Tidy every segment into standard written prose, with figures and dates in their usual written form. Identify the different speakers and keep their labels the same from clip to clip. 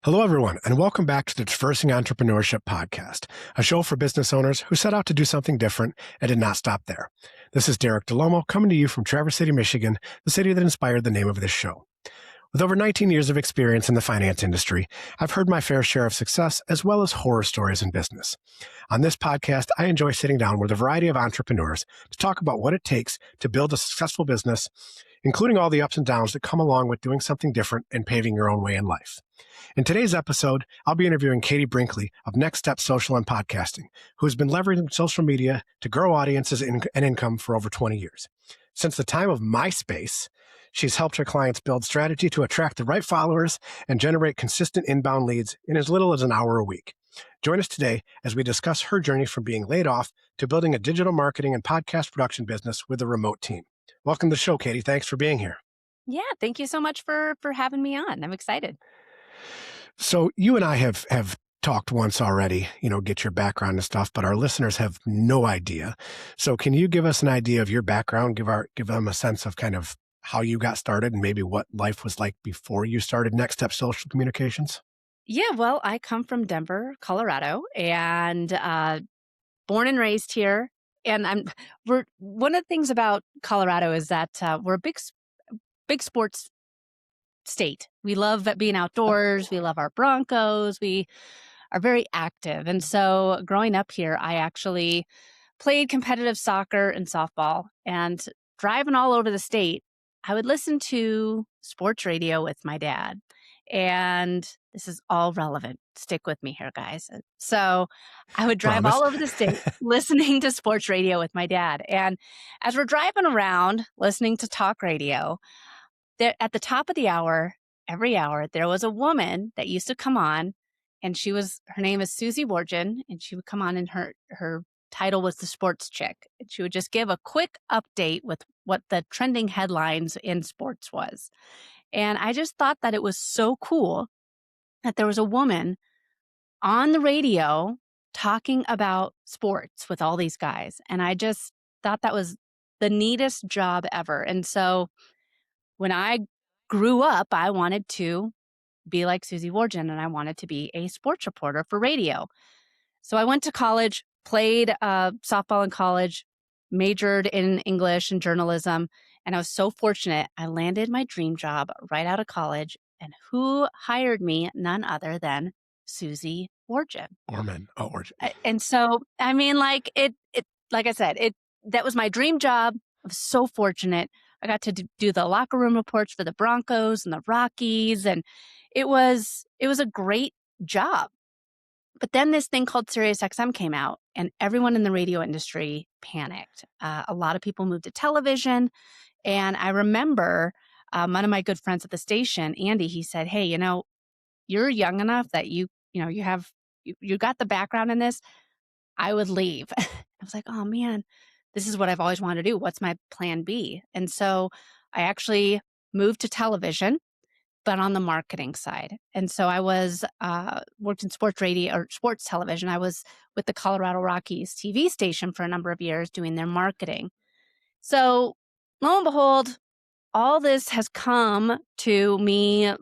Speaker 1: Hello, everyone, and welcome back to the Traversing Entrepreneurship podcast, a show for business owners who set out to do something different and did not stop there. This is Derek Dall'Olmo coming to you from Traverse City, Michigan, the city that inspired the name of this show. With over 19 years of experience in the finance industry, I've heard my fair share of success as well as horror stories in business. On this podcast, I enjoy sitting down with a variety of entrepreneurs to talk about what it takes to build a successful business, including all the ups and downs that come along with doing something different and paving your own way in life. In today's episode, I'll be interviewing Katie Brinkley of NextStep Social and Podcasting, who has been leveraging social media to grow audiences and income for over 20 years. Since the time of MySpace, she's helped her clients build strategy to attract the right followers and generate consistent inbound leads in as little as an hour a week. Join us today as we discuss her journey from being laid off to building a digital marketing and podcast production business with a remote team. Welcome to the show, Katie. Thanks for being here.
Speaker 2: Yeah, thank you so much for having me on. I'm excited.
Speaker 1: So you and I have talked once already, get your background and stuff, but our listeners have no idea. So can you give us an idea of your background, give them a sense of kind of how you got started and maybe what life was like before you started NextStep Social Communications?
Speaker 2: Yeah, well, I come from Denver, Colorado, and born and raised here. And we're one of the things about Colorado is that we're a big sports state. We love being outdoors. We love our Broncos. We are very active. And so growing up here, I actually played competitive soccer and softball, and driving all over the state, I would listen to sports radio with my dad. And this is all relevant. Stick with me here, guys. So I would drive all over the state listening to sports radio with my dad. And as we're driving around listening to talk radio, there, at the top of the hour, every hour, there was a woman that used to come on, and her name is Susie Wargin, and she would come on, and her title was the Sports Chick. And she would just give a quick update with what the trending headlines in sports was. And I just thought that it was so cool that there was a woman on the radio talking about sports with all these guys. And I just thought that was the neatest job ever. And so when I grew up, I wanted to be like Susie Wargin, and I wanted to be a sports reporter for radio. So I went to college, played softball in college, majored in English and journalism, and I was so fortunate. I landed my dream job right out of college, and who hired me? None other than Susie Wargin.
Speaker 1: Orman. Oh, Orgin.
Speaker 2: And so, I mean, like I said, that was my dream job. I was so fortunate. I got to do the locker room reports for the Broncos and the Rockies, and it was a great job. But then this thing called SiriusXM came out, and everyone in the radio industry panicked. A lot of people moved to television, and I remember one of my good friends at the station, Andy, he said, "Hey, you're young enough that you got the background in this. I would leave." I was like, "Oh man, this is what I've always wanted to do. What's my plan B?" And so I actually moved to television, but on the marketing side. And so I was worked in sports radio or sports television. I was with the Colorado Rockies TV station for a number of years doing their marketing. So lo and behold, all this has come to me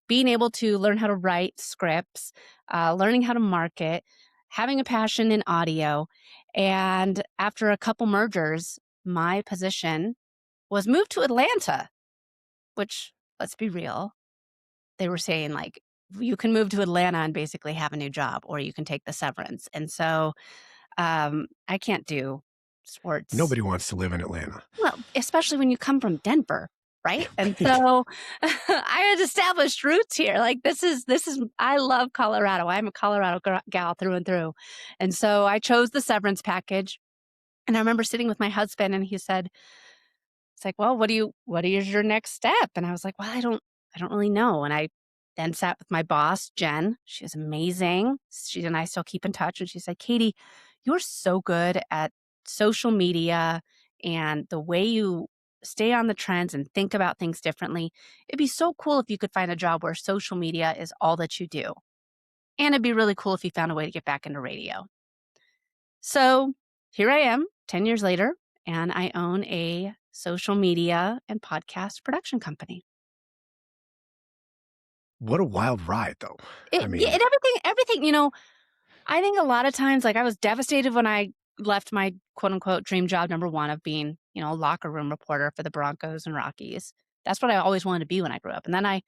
Speaker 2: being able to learn how to write scripts, learning how to market, having a passion in audio. And after a couple mergers, my position was moved to Atlanta, which, let's be real, they were saying, like, you can move to Atlanta and basically have a new job, or you can take the severance. And so I can't do sports.
Speaker 1: Nobody wants to live in Atlanta.
Speaker 2: Well, especially when you come from Denver, right? And so I had established roots here. Like, this is, I love Colorado. I'm a Colorado gal through and through. And so I chose the severance package. And I remember sitting with my husband, and he said, it's like, "Well, what is your next step?" And I was like, "Well, I don't really know." And I then sat with my boss, Jen. She was amazing. She and I still keep in touch. And she said, "Katie, you're so good at social media and the way you stay on the trends and think about things differently. It'd be so cool if you could find a job where social media is all that you do. And it'd be really cool if you found a way to get back into radio." So here I am 10 years later, and I own a social media and podcast production company.
Speaker 1: What a wild ride, though. I
Speaker 2: Yeah,
Speaker 1: mean,
Speaker 2: and everything, I think a lot of times, like, I was devastated when I left my quote unquote dream job number one of being, a locker room reporter for the Broncos and Rockies. That's what I always wanted to be when I grew up. And then I,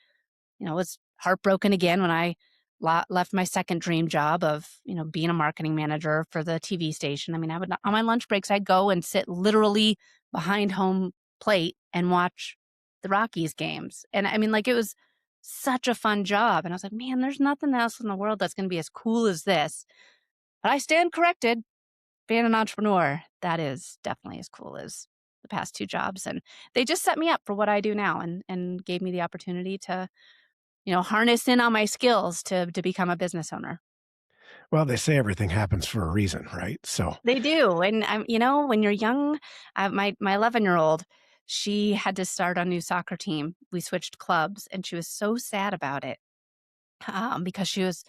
Speaker 2: was heartbroken again when I left my second dream job of, being a marketing manager for the TV station. I mean, I would, on my lunch breaks, I'd go and sit literally behind home plate and watch the Rockies games. And I mean, like, it was such a fun job. And I was like, man, there's nothing else in the world that's going to be as cool as this. But I stand corrected. Being an entrepreneur, that is definitely as cool as the past two jobs. And they just set me up for what I do now and gave me the opportunity to, harness in on my skills to become a business owner.
Speaker 1: well, they say everything happens for a reason, right? So,
Speaker 2: They do. And when you're young, my 11-year-old, she had to start a new soccer team. We switched clubs and she was so sad about it. Because she was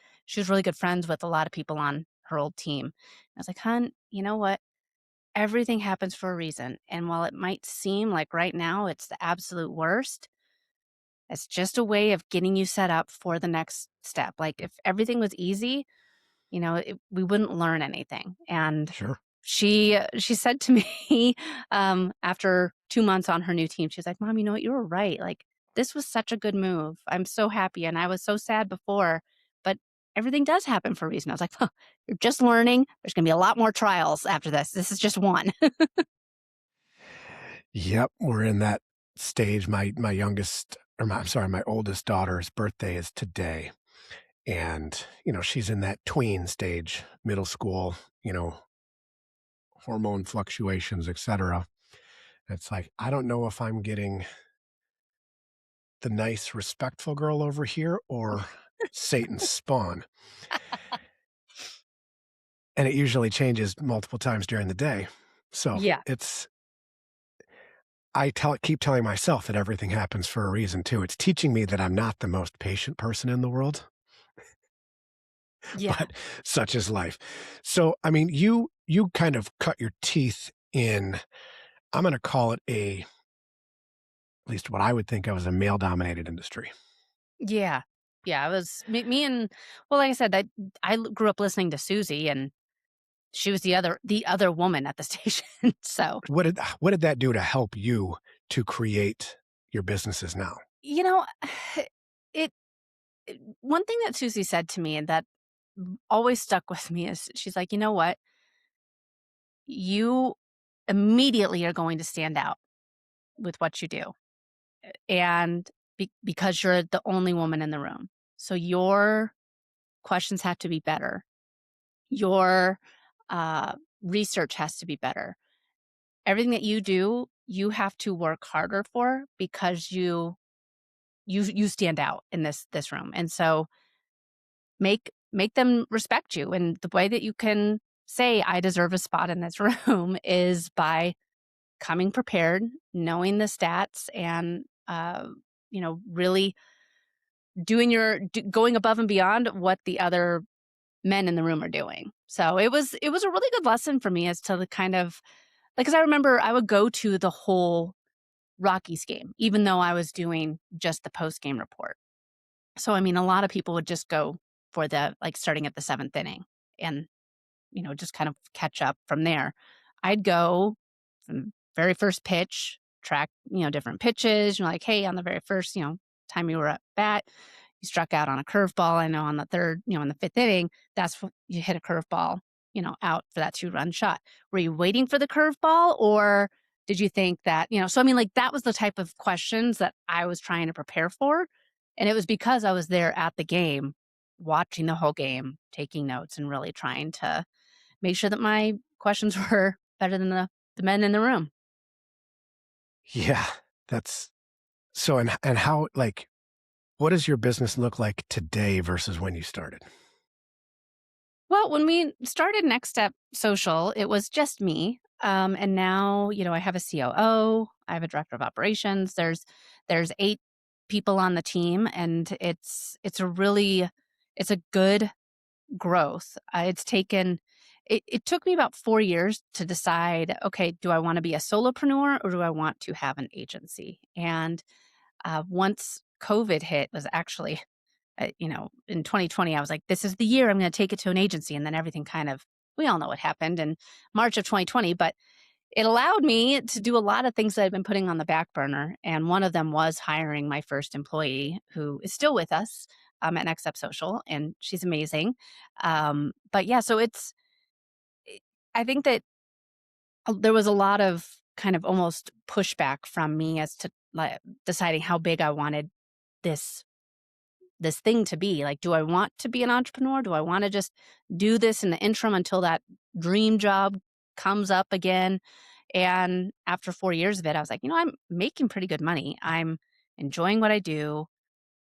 Speaker 2: really good friends with a lot of people on her old team. I was like, "Hun, you know what? Everything happens for a reason. And while it might seem like right now it's the absolute worst, it's just a way of getting you set up for the next step. Like if everything was easy, we wouldn't learn anything." And
Speaker 1: sure.
Speaker 2: she said to me after 2 months on her new team, she's like, "Mom, you know what? You were right. Like this was such a good move. I'm so happy, and I was so sad before, but everything does happen for a reason." I was like, "Huh, you're just learning. There's going to be a lot more trials after this. This is just one."
Speaker 1: Yep, we're in that stage. My youngest, or I'm sorry, my oldest daughter's birthday is today, and she's in that tween stage, middle school. Hormone fluctuations, etc. It's like I don't know if I'm getting the nice, respectful girl over here or Satan's spawn, and it usually changes multiple times during the day. So
Speaker 2: Yeah.
Speaker 1: it's keep telling myself that everything happens for a reason too. It's teaching me that I'm not the most patient person in the world,
Speaker 2: Yeah.
Speaker 1: but such is life. So, I mean, you kind of cut your teeth in, I'm gonna call it at least what I would think of as a male-dominated industry.
Speaker 2: Yeah. Yeah. It was me and, well, like I said, grew up listening to Susie, and she was the other woman at the station. So,
Speaker 1: What did that do to help you to create your businesses now?
Speaker 2: you know, it one thing that Susie said to me and that always stuck with me is she's like, "You know what? You immediately are going to stand out with what you do. And because you're the only woman in the room. So your questions have to be better. Your research has to be better. Everything that you do, you have to work harder for because you stand out in this room. And so make them respect you. And the way that you can say I deserve a spot in this room is by coming prepared, knowing the stats, and really going above and beyond what the other men in the room are doing. So it was a really good lesson for me as to the kind of, like, 'cause I remember I would go to the whole Rockies game, even though I was doing just the post game report. So I mean, a lot of people would just go for the, like, starting at the seventh inning and just kind of catch up from there. I'd go from very first pitch, track, different pitches. You're like, hey, on the very first, time you were at bat, you struck out on a curveball. I know on the third, in the fifth inning, you hit a curveball, out for that 2-run shot. Were you waiting for the curveball, or did you think that, so I mean, like, that was the type of questions that I was trying to prepare for. And it was because I was there at the game, watching the whole game, taking notes, and really trying to make sure that my questions were better than the men in the room.
Speaker 1: Yeah, that's so and how like what does your business look like today versus when you started?
Speaker 2: Well, when we started Next Step Social, it was just me. And now, I have a COO, I have a director of operations. There's 8 people on the team, and it's a good growth. It took me about 4 years to decide, okay, do I want to be a solopreneur or do I want to have an agency? And once COVID hit, was actually in 2020, I was like, this is the year I'm going to take it to an agency. And then everything we all know what happened in March of 2020, but it allowed me to do a lot of things that I've been putting on the back burner. And one of them was hiring my first employee who is still with us at NextStep Social, and she's amazing. But yeah, so I think that there was a lot of kind of almost pushback from me as to like, deciding how big I wanted this this thing to be. Like, do I want to be an entrepreneur? Do I want to just do this in the interim until that dream job comes up again? And after 4 years of it, I was like, I'm making pretty good money. I'm enjoying what I do.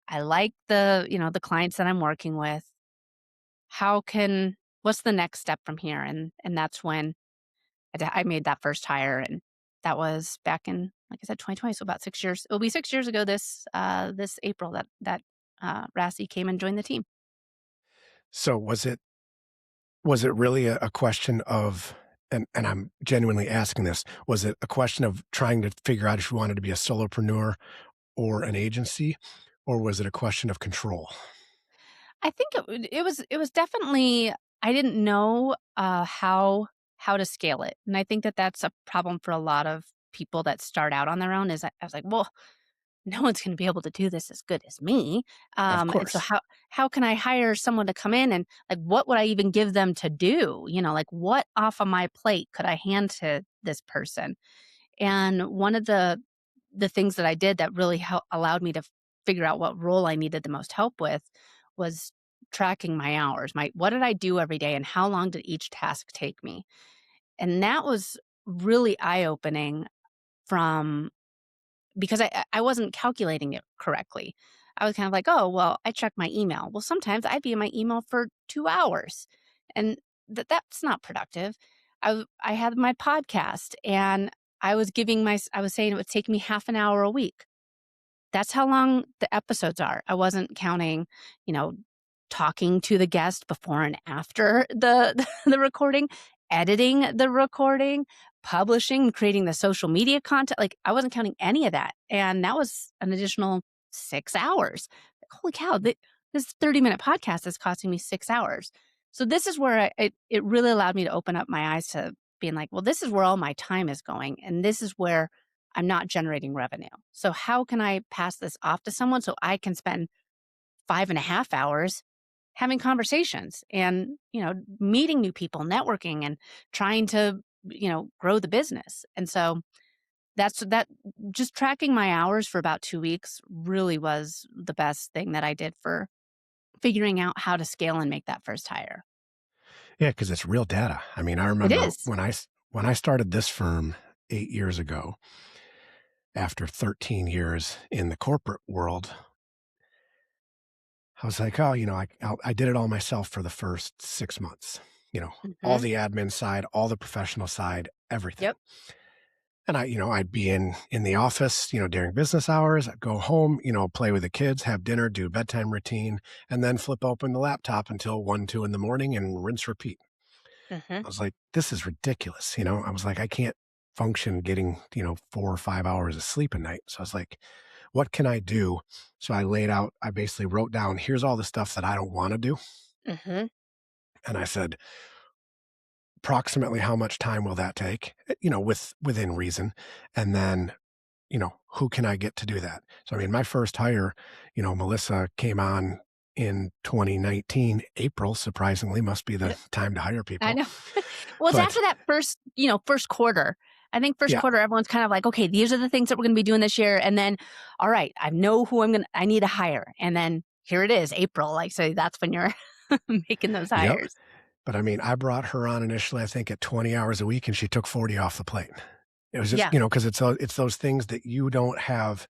Speaker 2: I like the clients that I'm working with. What's the next step from here? And that's when I made that first hire, and that was back in, like I said, 2020. So about 6 years. It'll be 6 years ago this April that Rassi came and joined the team.
Speaker 1: So was it really a question of, and I'm genuinely asking this, was it a question of trying to figure out if you wanted to be a solopreneur or an agency, or was it a question of control?
Speaker 2: I think it was definitely, I didn't know how to scale it, and I think that that's a problem for a lot of people that start out on their own. I was like, well, no one's going to be able to do this as good as me.
Speaker 1: Of
Speaker 2: And so
Speaker 1: course.
Speaker 2: how can I hire someone to come in, and like what would I even give them to do? Like what off of my plate could I hand to this person? And one of the things that I did that really allowed me to figure out what role I needed the most help with was tracking my hours. What did I do every day, and how long did each task take me? And that was really eye opening from because I wasn't calculating it correctly. I was kind of like, oh, well, I check my email. Well, sometimes I'd be in my email for 2 hours, and that's not productive. I had my podcast, and I was saying it would take me half an hour a week. That's how long the episodes are. I wasn't counting, you know, talking to the guest before and after the recording, editing the recording, publishing, creating the social media content. Like, I wasn't counting any of that, and that was an additional 6 hours. Like, holy cow, this 30-minute podcast is costing me 6 hours. So this is where it really allowed me to open up my eyes to being like, well, this is where all my time is going, and this is where I'm not generating revenue. So how can I pass this off to someone so I can spend 5.5 hours having conversations and, meeting new people, networking, and trying to, grow the business. And so that just tracking my hours for about 2 weeks really was the best thing that I did for figuring out how to scale and make that first hire.
Speaker 1: Yeah, because it's real data. I mean, I
Speaker 2: It
Speaker 1: remember
Speaker 2: is.
Speaker 1: when I started this firm 8 years ago, after 13 years in the corporate world, I was like, oh, I did it all myself for the first 6 months. All
Speaker 2: Hmm.
Speaker 1: the admin side, all the professional side, everything.
Speaker 2: Yep.
Speaker 1: And I'd be in the office, during business hours. I'd go home, play with the kids, have dinner, do bedtime routine, and then flip open the laptop until 1, 2 in the morning and rinse repeat.
Speaker 2: Hmm.
Speaker 1: I was like, this is ridiculous. I was like, I can't function getting, 4 or 5 hours of sleep a night. So I was like, what can I do? So I basically wrote down, here's all the stuff that I don't want to do.
Speaker 2: Hmm.
Speaker 1: And I said, approximately how much time will that take? Within reason. And then, who can I get to do that? So, I mean, my first hire, Melissa came on in 2019, April, surprisingly, must be the
Speaker 2: Yep.
Speaker 1: time to hire
Speaker 2: I
Speaker 1: people.
Speaker 2: know. Well, it's
Speaker 1: But
Speaker 2: after that first quarter. I think first
Speaker 1: yeah,
Speaker 2: quarter, everyone's kind of like, okay, these are the things that we're going to be doing this year. And then, all right, I know who I need to hire. And then here it is, April. Like, so that's when you're making those
Speaker 1: yep.
Speaker 2: hires.
Speaker 1: But I mean, I brought her on initially, I think at 20 hours a week, and she took 40 off the plate. It was just,
Speaker 2: Yeah.
Speaker 1: because it's those things that you don't have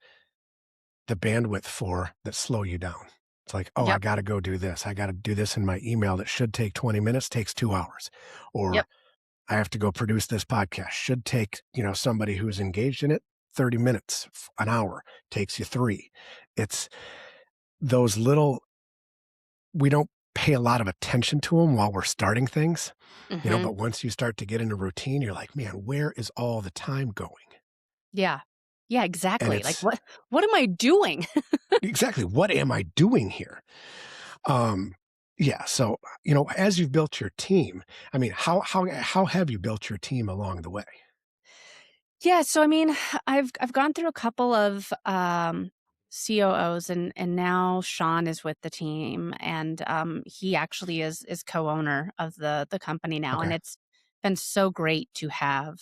Speaker 1: the bandwidth for that slow you down. It's like, oh, I
Speaker 2: Yep.
Speaker 1: got to go do this. I got to do this in my email that should take 20 minutes, takes 2 hours. Or
Speaker 2: Yep.
Speaker 1: I have to go produce this podcast, should take, somebody who's engaged in it 30 minutes, an hour, takes you 3. It's those little, we don't pay a lot of attention to them while we're starting things,
Speaker 2: Hmm.
Speaker 1: but once you start to get in a routine, you're like, man, where is all the time going?
Speaker 2: Yeah. Yeah,
Speaker 1: And
Speaker 2: exactly. Like,
Speaker 1: it's
Speaker 2: what am I doing?
Speaker 1: exactly, what am I doing here? Um, yeah. So, as you've built your team, I mean, how have you built your team along the way?
Speaker 2: Yeah, so I mean, I've gone through a couple of COOs, and now Sean is with the team, and he actually is co-owner of the company now, and
Speaker 1: Okay.
Speaker 2: it's been so great to have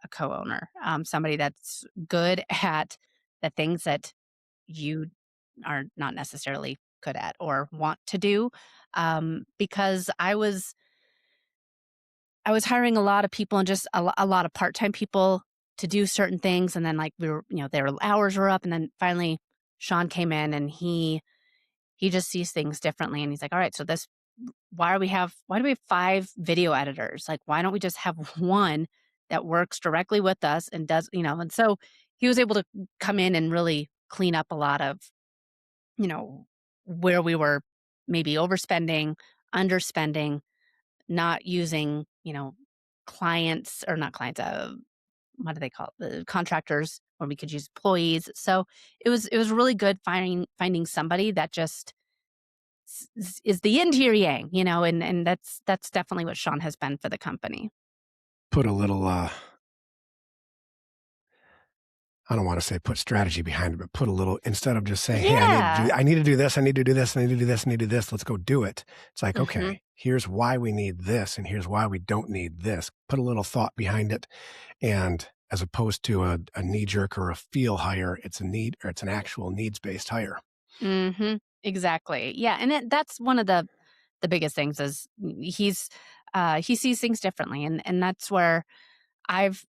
Speaker 2: a co-owner, somebody that's good at the things that you are not necessarily good at or want to do. Because I was hiring a lot of people and just a lot of part-time people to do certain things, and then, like, we were their hours were up, and then finally Sean came in, and he just sees things differently, and he's like, "All right, so this why do we have 5 video editors? Like, why don't we just have one that works directly with us and does," and so he was able to come in and really clean up a lot of, you know, where we were maybe overspending, underspending, not using, clients or not clients, what do they call it? The contractors, or we could use employees. So it was really good finding somebody that just is the yin to your yang, and that's definitely what Sean has been for the company.
Speaker 1: Put a little, I don't want to say put strategy behind it, but put a little, instead of just saying, hey,
Speaker 2: Yeah.
Speaker 1: I need to do this, I need to do this, I need to do this, I need to do this, let's go do it. It's like,
Speaker 2: Hmm.
Speaker 1: okay, here's why we need this, and here's why we don't need this. Put a little thought behind it. And as opposed to a knee jerk or a feel hire, it's a need, or it's an actual needs based hire.
Speaker 2: Hmm. Exactly. Yeah, and that's one of the biggest things is he sees things differently, and that's where I've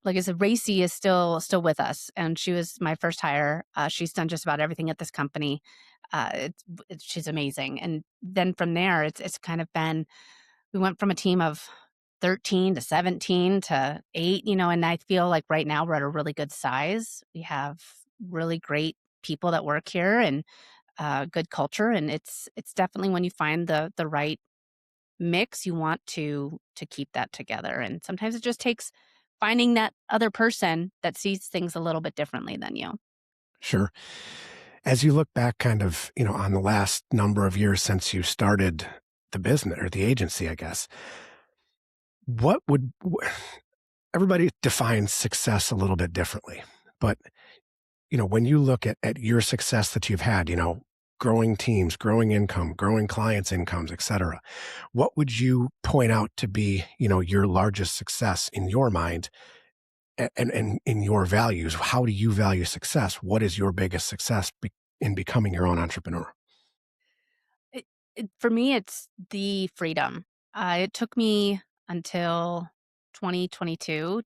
Speaker 2: like I said, Racy is still with us, and she was my first hire. She's done just about everything at this company. She's amazing, and then from there, it's kind of been we went from a team of 13 to 17 to 8, and I feel like right now we're at a really good size. We have really great people that work here, and good culture, and it's definitely when you find the right mix, you want to keep that together, and sometimes it just takes finding that other person that sees things a little bit differently than you.
Speaker 1: Sure. As you look back kind of, on the last number of years since you started the business or the agency, I guess, what would everybody defines success a little bit differently. But, when you look at your success that you've had, growing teams, growing income, growing clients' incomes, et cetera, what would you point out to be, your largest success in your mind and in your values? How do you value success? What is your biggest success in becoming your own entrepreneur?
Speaker 2: For me, it's the freedom. It took me until 2022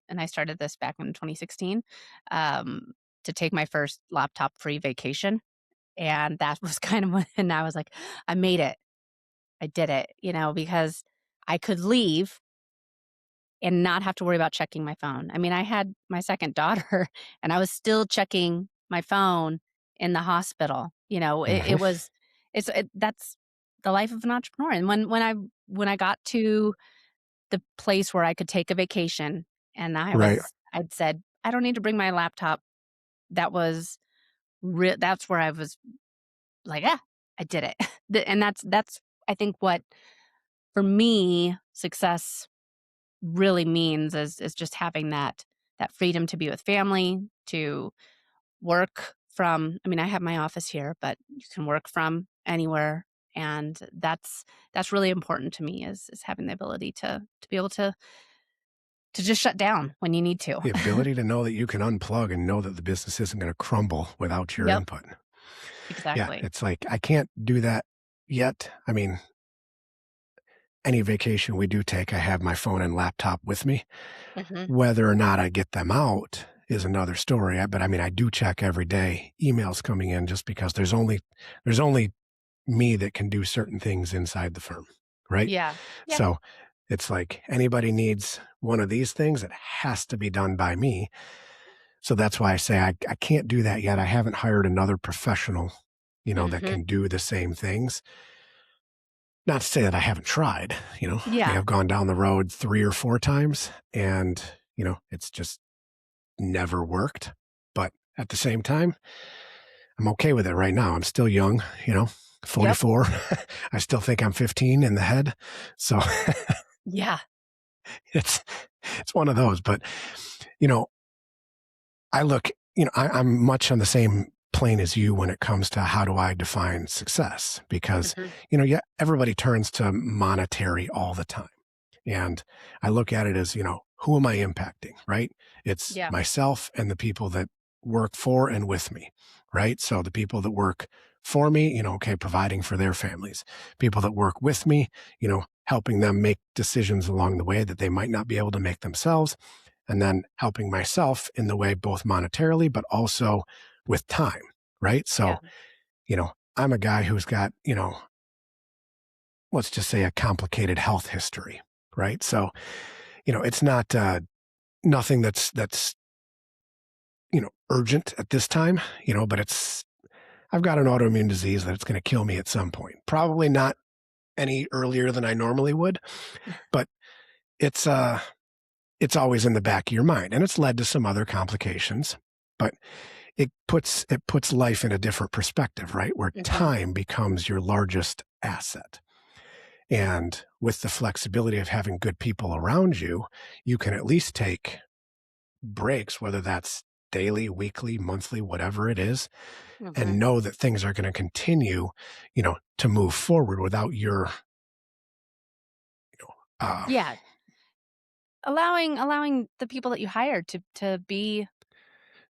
Speaker 2: and I started this back in 2016, um, to take my first laptop-free vacation, and that was kind of when I was like, "I made it. I did it," because I could leave and not have to worry about checking my phone. I mean, I had my second daughter, and I was still checking my phone in the hospital. It
Speaker 1: Mhm.
Speaker 2: was that's the life of an entrepreneur. And when I got to the place where I could take a vacation, and
Speaker 1: Right.
Speaker 2: I'd said, "I don't need to bring my laptop." That was that's where I was like, "Yeah, I did it." And that's I think what for me success really means is just having that freedom to be with family, to work from. I mean, I have my office here, but you can work from anywhere, and that's really important to me is having the ability to be able to just shut down when you need to.
Speaker 1: The ability to know that you can unplug and know that the business isn't going to crumble without your
Speaker 2: Yep,
Speaker 1: input. Yeah,
Speaker 2: exactly.
Speaker 1: it's like I can't do that yet. I mean, any vacation we do take, I have my phone and laptop with me.
Speaker 2: Hmm.
Speaker 1: Whether or not I get them out is another story. But I mean, I do check every day emails coming in just because there's only me that can do certain things inside the firm, right?
Speaker 2: Yeah. Yeah.
Speaker 1: So it's like anybody needs one of these things, it has to be done by me. So that's why I say I can't do that yet. I haven't hired another professional, that
Speaker 2: Hmm.
Speaker 1: can do the same things. Not to say that I haven't tried, I may
Speaker 2: Yeah.
Speaker 1: have gone down the road 3 or 4 times and, it's just never worked. But at the same time, I'm okay with it right now. I'm still young,
Speaker 2: Yep.
Speaker 1: 44. I still think I'm 15 in the head. So
Speaker 2: Yeah.
Speaker 1: it's it's one of those. But, you know, I look, I'm much on the same plane as you when it comes to how do I define success, because,
Speaker 2: Hmm.
Speaker 1: yeah, everybody turns to monetary all the time. And I look at it as, who am I impacting, right? It's
Speaker 2: Yeah.
Speaker 1: myself and the people that work for and with me, right? So the people that work for me, okay, providing for their families. People that work with me, helping them make decisions along the way that they might not be able to make themselves. And then helping myself in the way both monetarily, but also with time, right?
Speaker 2: Yeah.
Speaker 1: So, I'm a guy who's got, let's just say a complicated health history, right? So, it's not nothing that's urgent at this time, but I've got an autoimmune disease that it's going to kill me at some point. Probably not any earlier than I normally would, but it's it's always in the back of your mind, and it's led to some other complications. But it puts life in a different perspective, right? Where
Speaker 2: Hmm.
Speaker 1: time becomes your largest asset. And with the flexibility of having good people around you, you can at least take breaks, whether that's daily, weekly, monthly, whatever it is,
Speaker 2: Hmm.
Speaker 1: and know that things are going to continue, to move forward without your, uh,
Speaker 2: Yeah. Allowing the people that you hire to be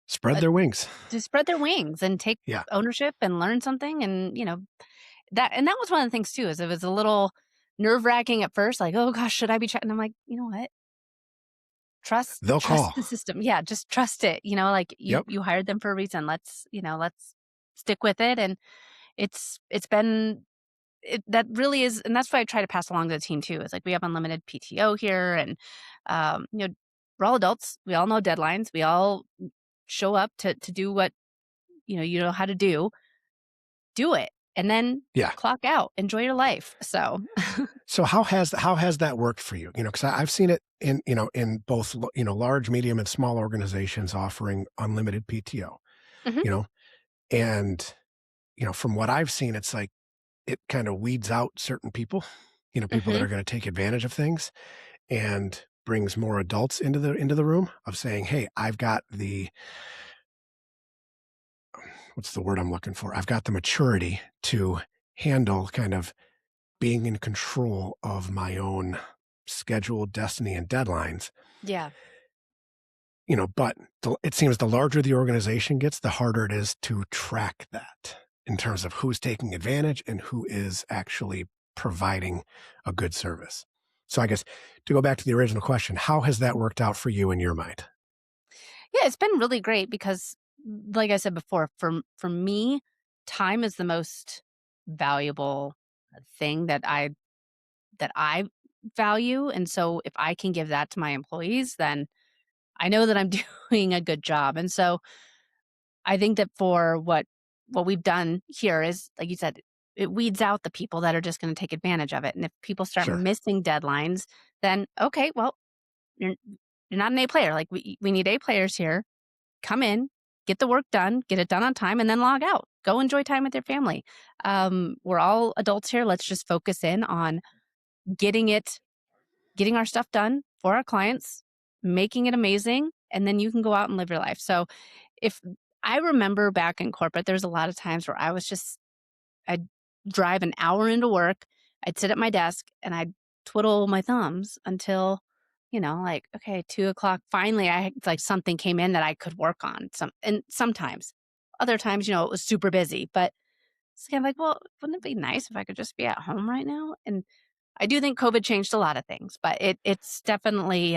Speaker 1: spread
Speaker 2: uh,
Speaker 1: their wings.
Speaker 2: to spread their wings and take
Speaker 1: Yeah.
Speaker 2: ownership and learn something, and that was one of the things too, is it was a little nerve-wracking at first, like, oh gosh, should I be and I'm like, you know what,
Speaker 1: They'll
Speaker 2: trust
Speaker 1: call.
Speaker 2: the system. Yeah, just trust it, like you
Speaker 1: Yep.
Speaker 2: you hired them for a reason. Let's stick with it. And it's been that really is, and that's what I try to pass along to the team too. Is like, we have unlimited PTO here, and um, you know, we're all adults. We all know deadlines. We all show up to do what you know how to do it, and then
Speaker 1: Yeah.
Speaker 2: clock out. Enjoy your life. So,
Speaker 1: So how has that worked for you? Because I've seen it in both large, medium, and small organizations offering unlimited PTO.
Speaker 2: mhm,
Speaker 1: You know, and from what I've seen, it's like it kind of weeds out certain people. People that
Speaker 2: mhm,
Speaker 1: are going to take advantage of things, and brings more adults into the room of saying, "Hey, I've got the what's the word I'm looking for? I've got the maturity to handle kind of being in control of my own schedule, destiny, and deadlines."
Speaker 2: yeah.
Speaker 1: But it seems the larger the organization gets, the harder it is to track that in terms of who's taking advantage and who is actually providing a good service. So I guess to go back to the original question, how has that worked out for you in your mind?
Speaker 2: Yeah, it's been really great because, like I said before, for me, time is the most valuable thing that I value, and so if I can give that to my employees, then I know that I'm doing a good job. And so I think that for what we've done here is, like you said, it weeds out the people that are just going to take advantage of it. And if people start
Speaker 1: Sure.
Speaker 2: missing deadlines, then okay, well, you're you're not an A player. Like, we need A players here. Come in, get the work done, get it done on time, and then log out. Go enjoy time with your family. We're all adults here. Let's just focus in on getting it, getting our stuff done for our clients, making it amazing, and then you can go out and live your life. So if I remember back in corporate, there's a lot of times where I'd drive an hour into work, I'd sit at my desk and I'd twiddle my thumbs until, like, okay, 2 o'clock. Finally, like something came in that I could work on. And sometimes, other times, it was super busy. But it's kind of like, well, wouldn't it be nice if I could just be at home right now? And I do think COVID changed a lot of things, but it's definitely,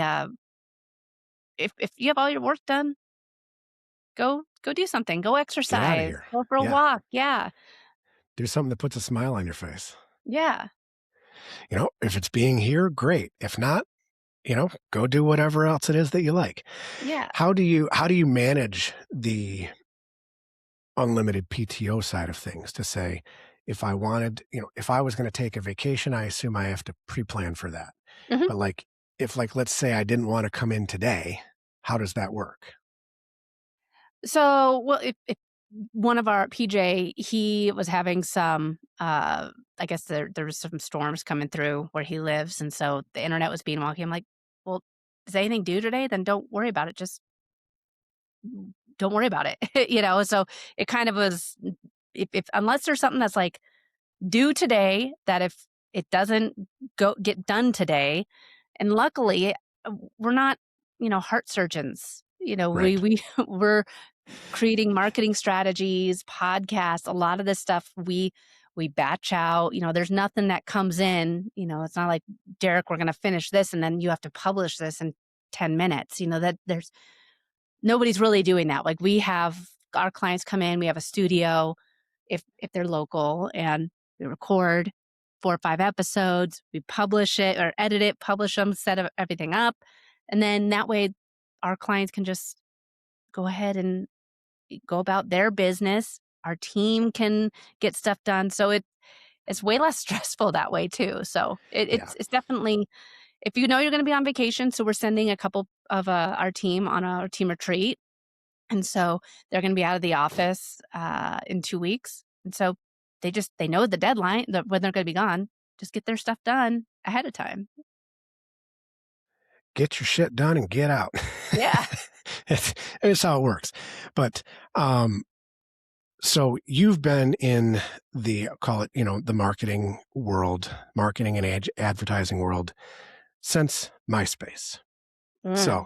Speaker 2: if you have all your work done, go do something. Go
Speaker 1: Get out of
Speaker 2: exercise.
Speaker 1: here.
Speaker 2: Go for a
Speaker 1: Yeah.
Speaker 2: walk. Yeah.
Speaker 1: Do something that puts a smile on your face.
Speaker 2: Yeah.
Speaker 1: If it's being here, great. If not, go do whatever else it is that you like.
Speaker 2: Yeah.
Speaker 1: How do you manage the unlimited PTO side of things to say, if I wanted, if I was going to take a vacation, I assume I have to pre-plan for that.
Speaker 2: Mhm.
Speaker 1: But like, if like, let's say I didn't want to come in today, how does that work?
Speaker 2: Well, if one of our PJ, he was having some, I guess there was some storms coming through where he lives, and so the internet was being wonky. I'm like, well, is anything due today? Then don't worry about it. Just don't worry about it. So it kind of was, if unless there's something that's like due today, that if it doesn't get done today, and luckily we're not, heart surgeons.
Speaker 1: Right.
Speaker 2: We're creating marketing strategies, podcasts, a lot of this stuff we batch out. There's nothing that comes in, it's not like, Derek, we're going to finish this and then you have to publish this in 10 minutes. That there's nobody's really doing that. Like, we have our clients come in, we have a studio if they're local, and we record 4 or 5 episodes, we publish it or edit it, publish them, everything up. And then that way our clients can just go ahead and go about their business. Our team can get stuff done. So it's way less stressful that way too. So
Speaker 1: Yeah.
Speaker 2: it's definitely, if you know you're going to be on vacation. So we're sending a couple of our team on a team retreat. And so they're going to be out of the office in 2 weeks. And so they know the deadline, when they're going to be gone. Just get their stuff done ahead of time.
Speaker 1: Get your shit done and get out.
Speaker 2: Yeah.
Speaker 1: It's how it works. But so you've been in the, call it, the marketing world, marketing and advertising world since MySpace.
Speaker 2: Mm.
Speaker 1: So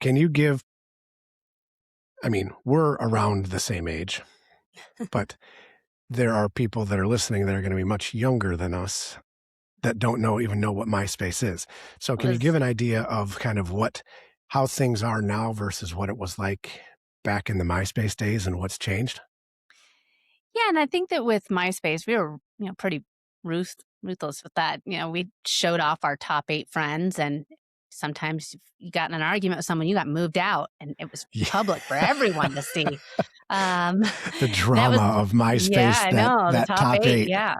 Speaker 1: can you give, we're around the same age, but there are people that are listening that are going to be much younger than us that don't even know what MySpace is. So can you give an idea of kind of how things are now versus what it was like back in the MySpace days and what's changed?
Speaker 2: Yeah, and I think that with MySpace, we were, pretty ruthless with that. We showed off our top 8 friends, and sometimes if you got in an argument with someone, you got moved out, and it was
Speaker 1: Yeah.
Speaker 2: public for everyone to see.
Speaker 1: The drama
Speaker 2: was,
Speaker 1: of
Speaker 2: yeah,
Speaker 1: MySpace,
Speaker 2: I know, the
Speaker 1: that
Speaker 2: top
Speaker 1: top
Speaker 2: 8,
Speaker 1: 8.
Speaker 2: yeah.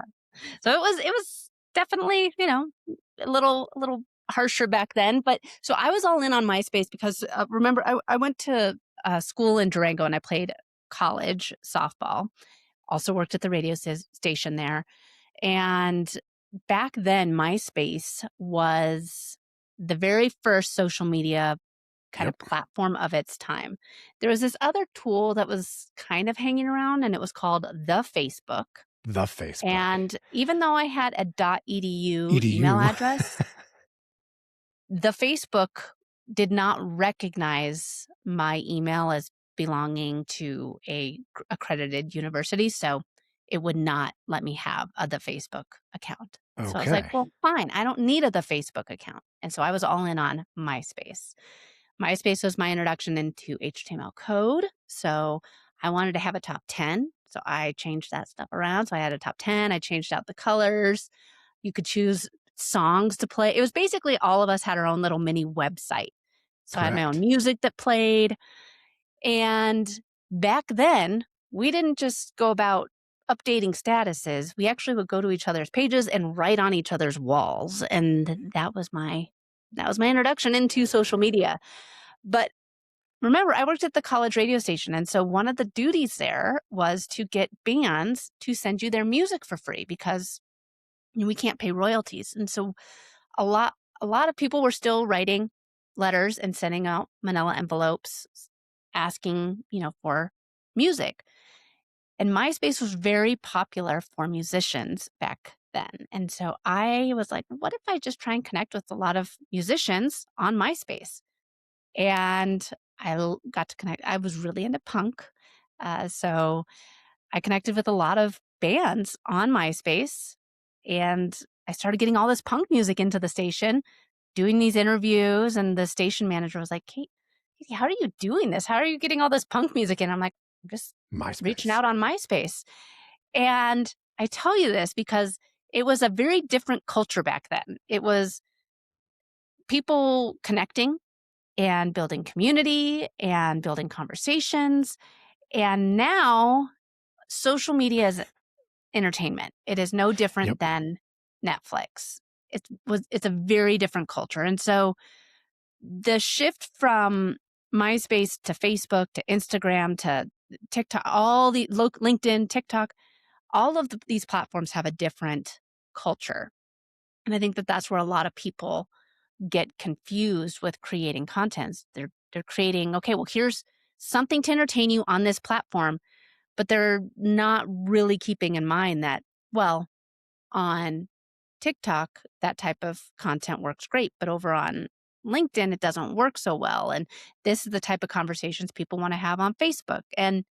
Speaker 2: So it was definitely, a little harsher back then. But so I was all in on MySpace because remember, I went to school in Durango and I played college softball. Also worked at the radio station there. And back then, MySpace was the very first social media kind
Speaker 1: Yep.
Speaker 2: of platform of its time. There was this other tool that was kind of hanging around, and it was called the Facebook.
Speaker 1: The Facebook.
Speaker 2: And even though I had a .edu email
Speaker 1: EDU.
Speaker 2: address, the Facebook did not recognize my email as belonging to a accredited university, so it would not let me have the Facebook account. So I was like,
Speaker 1: Okay.
Speaker 2: well, fine, I don't need the Facebook account. And so I was all in on MySpace. MySpace was my introduction into HTML code. So I wanted to have a top 10. So I changed that stuff around. So I had a top 10. I changed out the colors. You could choose songs to play. It was basically all of us had our own little mini website. So I had my own
Speaker 1: Correct.
Speaker 2: music that played. And back then, we didn't just go about updating statuses. We actually would go to each other's pages and write on each other's walls. And that was my introduction into social media. But remember, I worked at the college radio station. And so one of the duties there was to get bands to send you their music for free because we can't pay royalties. And so a lot of people were still writing letters and sending out manila envelopes asking, for music. And MySpace was very popular for musicians back then. And so I was like, what if I just try and connect with a lot of musicians on MySpace? And got to connect. I was really into punk. So I connected with a lot of bands on MySpace, and I started getting all this punk music into the station, doing these interviews. And the station manager was like, Katie, how are you doing this? How are you getting all this punk music in? I'm like, I'm just reaching
Speaker 1: MySpace.
Speaker 2: out on MySpace. And I tell you this because it was a very different culture back then. It was people connecting and building community and building conversations. And now social media is entertainment. It is no different
Speaker 1: Yep.
Speaker 2: than Netflix. It's a very different culture. And so the shift from MySpace to Facebook to Instagram to TikTok, all the LinkedIn, TikTok, all of these platforms have a different culture. And I think that that's where a lot of people get confused with creating content. They're creating, okay, well, here's something to entertain you on this platform, but they're not really keeping in mind that, well, on TikTok, that type of content works great, but over on LinkedIn, it doesn't work so well. And this is the type of conversations people want to have on Facebook. And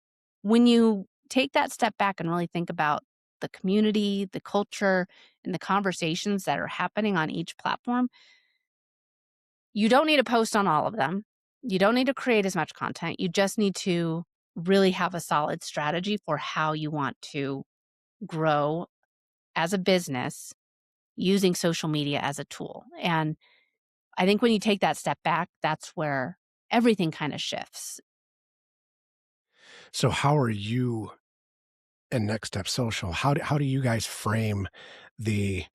Speaker 2: when you take that step back and really think about the community, the culture, and the conversations that are happening on each platform, you don't need to post on all of them. You don't need to create as much content. You just need to really have a solid strategy for how you want to grow as a business using social media as a tool. And I think when you take that step back, that's where everything kind of shifts.
Speaker 1: So how are you and Next Step Social, how do you guys frame the,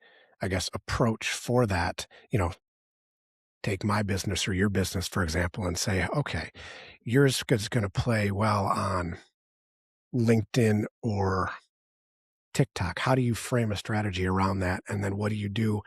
Speaker 1: I guess, approach for that? Take my business or your business, for example, and say, okay, yours is going to play well on LinkedIn or TikTok. How do you frame a strategy around that? And then what do you do?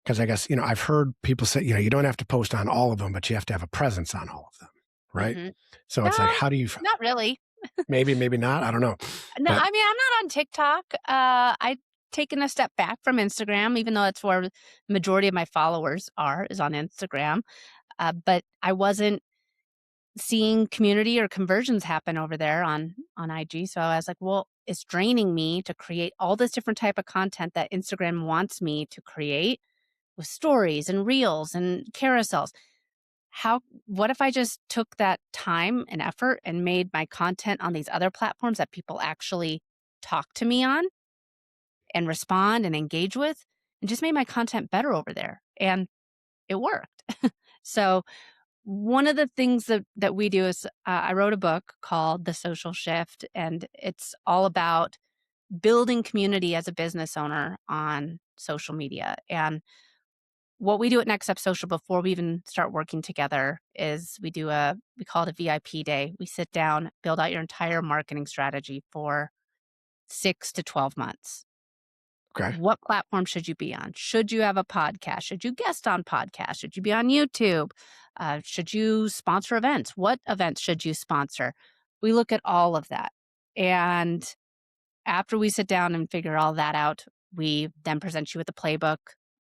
Speaker 1: Because I guess, I've heard people say, you don't have to post on all of them, but you have to have a presence on all of them. Right.
Speaker 2: hmm
Speaker 1: So it's like,
Speaker 2: No,
Speaker 1: how do you,
Speaker 2: not really.
Speaker 1: maybe not, I don't know.
Speaker 2: No,
Speaker 1: But
Speaker 2: I mean, I'm not on TikTok. I've taken a step back from Instagram, even though that's where the majority of my followers is on Instagram. But I wasn't seeing community or conversions happen over there on IG. So I was like, well, it's draining me to create all this different type of content that Instagram wants me to create with stories and reels and carousels. What if I just took that time and effort and made my content on these other platforms that people actually talk to me on and respond and engage with, and just made my content better over there? And it worked. So one of the things that we do is I wrote a book called The Social Shift, and it's all about building community as a business owner on social media. And what we do at Next Step Social before we even start working together is we call it a VIP day. We sit down, build out your entire marketing strategy for 6 to 12 months.
Speaker 1: okay,
Speaker 2: What platform should you be on? Should you have a podcast? Should you guest on podcasts? Should you be on YouTube? Should you sponsor events? What events should you sponsor? We look at all of that. And after we sit down and figure all that out, we then present you with a playbook.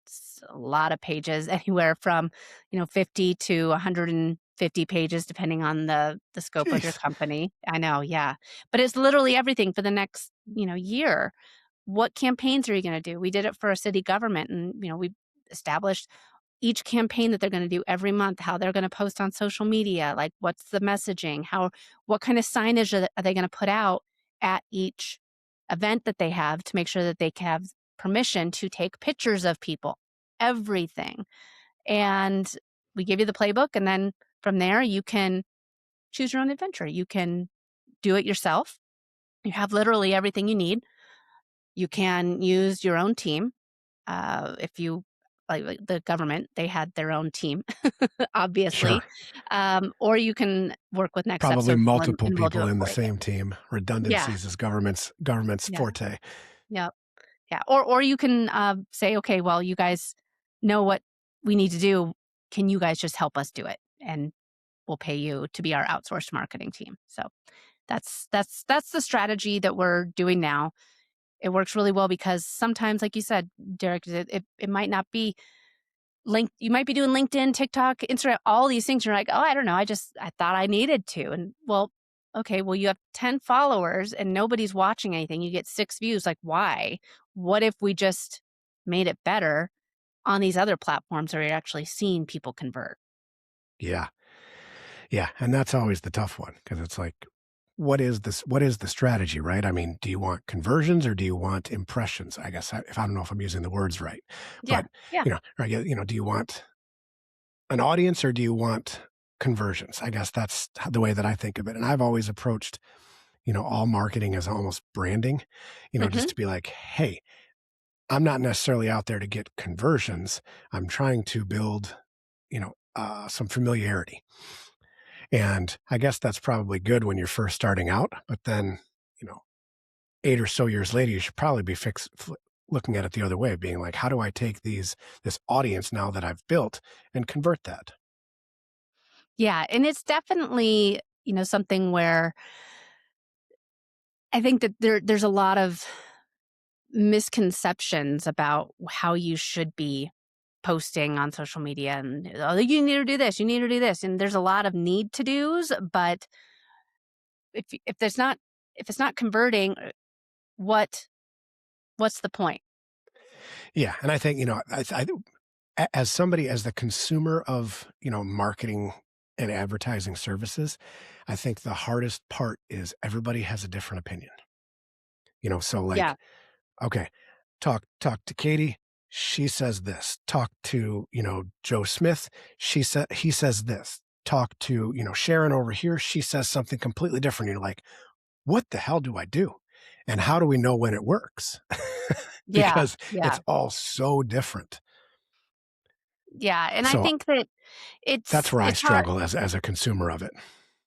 Speaker 2: It's a lot of pages, anywhere from 50 to 150 pages, depending on the scope of your
Speaker 1: jeez,
Speaker 2: company. I know, yeah, but it's literally everything for the next year. What campaigns are you going to do? We did it for a city government, and we established each campaign that they're going to do every month, how they're going to post on social media, like what's the messaging, what kind of signage are they going to put out at each event that they have to make sure that they can have permission to take pictures of people, everything. And we give you the playbook, and then from there you can choose your own adventure. You can do it yourself. You have literally everything you need. You can use your own team. If you like the government, they had their own team,
Speaker 1: sure.
Speaker 2: obviously. Or you can work with Next Step
Speaker 1: Probably
Speaker 2: Social,
Speaker 1: multiple
Speaker 2: and we'll do
Speaker 1: people
Speaker 2: it
Speaker 1: in the
Speaker 2: for you.
Speaker 1: same team.
Speaker 2: Yeah,
Speaker 1: Redundancies is government's
Speaker 2: yeah,
Speaker 1: forte.
Speaker 2: yeah, yeah. Or you can say, okay, well, you guys know what we need to do. Can you guys just help us do it? And we'll pay you to be our outsourced marketing team. So that's the strategy that we're doing now. It works really well because sometimes, like you said, Derek, it might not be you might be doing LinkedIn, TikTok, Instagram, all these things. You're like, oh, I don't know. I thought I needed to. And well, okay, well, you have 10 followers and nobody's watching anything. You get 6 views. Like, why? What if we just made it better on these other platforms where you're actually seeing people convert?
Speaker 1: Yeah. Yeah. And that's always the tough one because it's like, what is the strategy, right? I mean, do you want conversions or do you want impressions? I guess if I don't know if I'm using the words right,
Speaker 2: Yeah.
Speaker 1: but
Speaker 2: Yeah.
Speaker 1: right, do you want an audience or do you want conversions? I guess that's the way that I think of it. And I've always approached, all marketing as almost branding, just
Speaker 2: hmm
Speaker 1: to be like, hey, I'm not necessarily out there to get conversions. I'm trying to build, some familiarity. And I guess that's probably good when you're first starting out, but then, you know, 8 or so years later, you should probably be looking at it the other way, being like, how do I take this audience now that I've built and convert that?
Speaker 2: Yeah, and it's definitely, something where I think that there's a lot of misconceptions about how you should be posting on social media and, oh, you need to do this, you need to do this, and there's a lot of need to do's, but if there's not if it's not converting, what what's the point?
Speaker 1: Yeah, and I think, as somebody, as the consumer of, marketing and advertising services, I think the hardest part is everybody has a different opinion. So
Speaker 2: Yeah.
Speaker 1: like, okay, talk to Katie, she says this. Talk to, Joe Smith, he says this. Talk to, Sharon over here, she says something completely different. You're like, what the hell do I do? And how do we know when it works?
Speaker 2: Yeah.
Speaker 1: Because
Speaker 2: Yeah.
Speaker 1: it's all so different.
Speaker 2: Yeah, and I
Speaker 1: So
Speaker 2: think that
Speaker 1: that's
Speaker 2: it's
Speaker 1: where I
Speaker 2: it's hard.
Speaker 1: struggle as a consumer of it.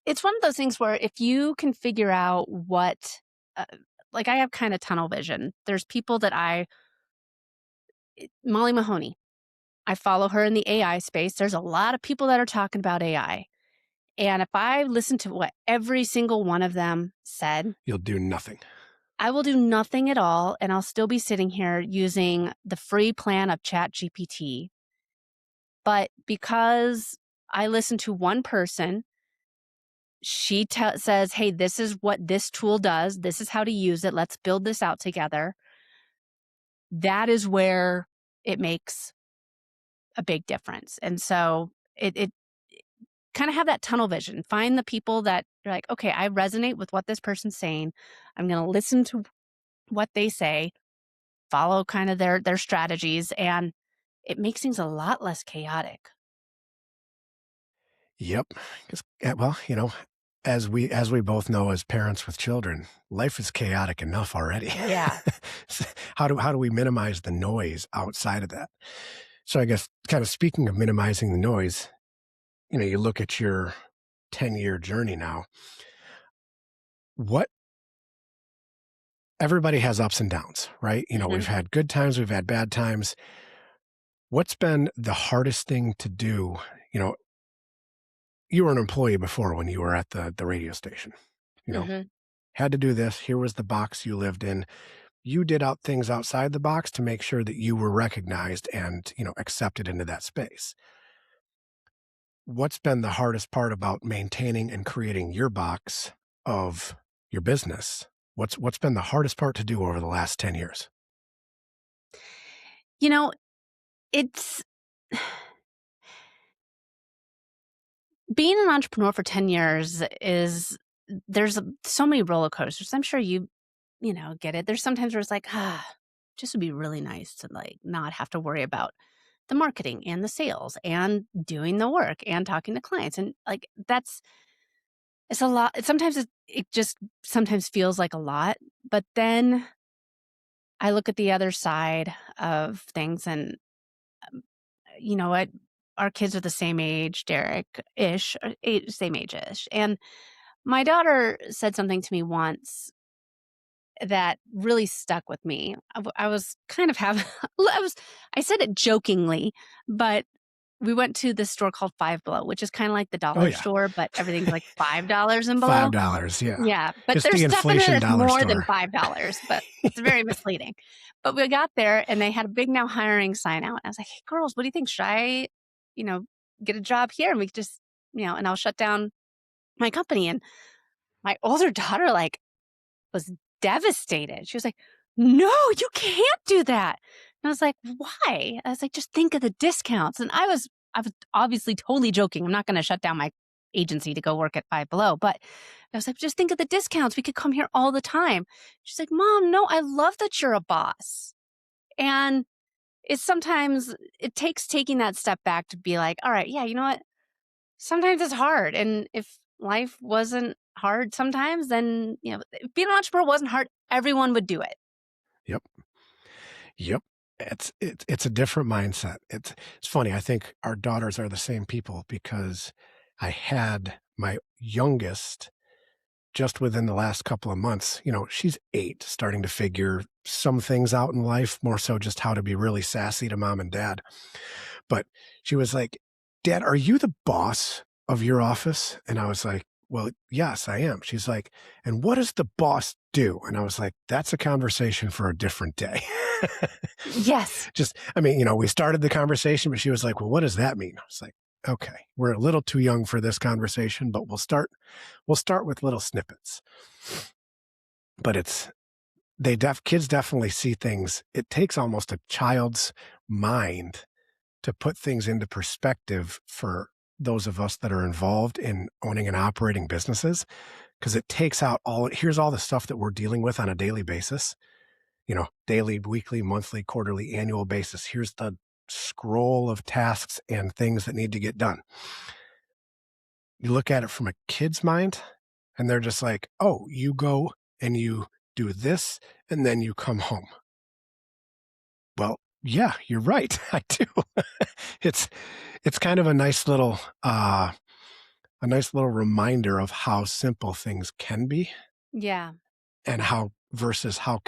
Speaker 2: It's one of those things where if you can figure out uh, like I have kind of tunnel vision. There's people that Molly Mahoney, I follow her in the AI space. There's a lot of people that are talking about AI. And if I listen to what every single one of them said,
Speaker 1: You'll do nothing.
Speaker 2: I will do nothing at all. And I'll still be sitting here using the free plan of Chat GPT. But because I listen to one person, she says, hey, this is what this tool does. This is how to use it. Let's build this out together. That is where it makes a big difference. And so it kind of have that tunnel vision. Find the people that you're like, okay, I resonate with what this person's saying. I'm going to listen to what they say, follow kind of their strategies, and it makes things a lot less chaotic.
Speaker 1: Yep. 'Cause, well, as we both know as parents with children, life is chaotic enough already.
Speaker 2: Yeah.
Speaker 1: How do we minimize the noise outside of that? So I guess kind of speaking of minimizing the noise, you look at your 10-year journey now. What Everybody has ups and downs, right?
Speaker 2: Hmm.
Speaker 1: We've had good times, we've had bad times. What's been the hardest thing to do? You know, you were an employee before when you were at the radio station. You know,
Speaker 2: Hmm.
Speaker 1: had to do this. Here was the box you lived in. You did out things outside the box to make sure that you were recognized and, accepted into that space. What's been the hardest part about maintaining and creating your box of your business? What's been the hardest part to do over the last 10 years?
Speaker 2: You know, it's being an entrepreneur for 10 years is so many roller coasters. I'm sure you get it. There's sometimes where it's like, just would be really nice to like not have to worry about the marketing and the sales and doing the work and talking to clients. And like it's a lot. Sometimes it just sometimes feels like a lot. But then I look at the other side of things and you know what? Our kids are the same age, Derek ish, same age ish. And my daughter said something to me once that really stuck with me. I was kind of having, I said it jokingly, but we went to this store called Five Below, which is kind of like the
Speaker 1: Oh
Speaker 2: dollar
Speaker 1: yeah.
Speaker 2: store, but everything's like $5 and below.
Speaker 1: $5, yeah.
Speaker 2: Yeah, but
Speaker 1: It's
Speaker 2: there's
Speaker 1: the
Speaker 2: stuff in there
Speaker 1: inflation
Speaker 2: that's
Speaker 1: dollar
Speaker 2: more than
Speaker 1: store.
Speaker 2: $5, but it's very misleading. But we got there and they had a big now hiring sign out. I was like, hey, girls, what do you think? Should I, you know, get a job here? And we could just, and I'll shut down my company. And my older daughter, like, was devastated. She was like, "No, you can't do that." And I was like, "Why?" I was like, "Just think of the discounts." And I was obviously totally joking. I'm not going to shut down my agency to go work at Five Below, but I was like, "Just think of the discounts. We could come here all the time." She's like, "Mom, no, I love that you're a boss." And it takes taking that step back to be like, "All right, yeah, you know what? Sometimes it's hard. And if life wasn't hard sometimes, then, if being an entrepreneur wasn't hard, everyone would do it."
Speaker 1: Yep. Yep. It's a different mindset. It's funny. I think our daughters are the same people because I had my youngest, just within the last couple of months, she's 8, starting to figure some things out in life, more so just how to be really sassy to mom and dad. But she was like, "Dad, are you the boss of your office?" And I was like, "Well, yes, I am." She's like, "And what does the boss do?" And I was like, "That's a conversation for a different day."
Speaker 2: Yes.
Speaker 1: We started the conversation, but she was like, "Well, what does that mean?" I was like, "Okay, we're a little too young for this conversation, but we'll start with little snippets." But kids definitely see things. It takes almost a child's mind to put things into perspective for those of us that are involved in owning and operating businesses, because it takes out here's all the stuff that we're dealing with on a daily basis, daily, weekly, monthly, quarterly, annual basis. Here's the scroll of tasks and things that need to get done. You look at it from a kid's mind and they're just like, "Oh, you go and you do this and then you come home." Well, yeah, you're right. I do. It's it's kind of a nice little reminder of how simple things can be,
Speaker 2: Yeah.
Speaker 1: and how versus how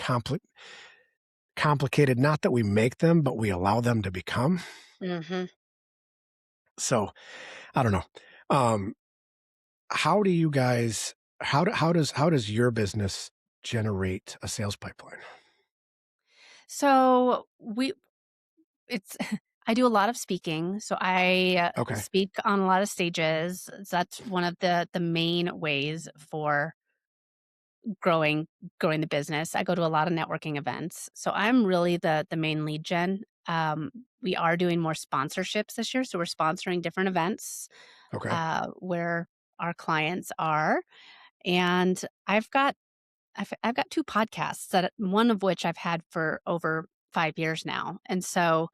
Speaker 1: complicated, not that we make them, but we allow them to become.
Speaker 2: Hmm.
Speaker 1: So I don't know. Um, how do you guys, how does your business generate a sales pipeline?
Speaker 2: So it's, I do a lot of speaking. So I
Speaker 1: Okay.
Speaker 2: speak on a lot of stages. That's one of the main ways for growing growing the business. I go to a lot of networking events. So I'm really the main lead gen. We are doing more sponsorships this year. So we're sponsoring different events
Speaker 1: Okay.
Speaker 2: where our clients are. And I've got 2 podcasts, that one of which I've had for over 5 years now. And so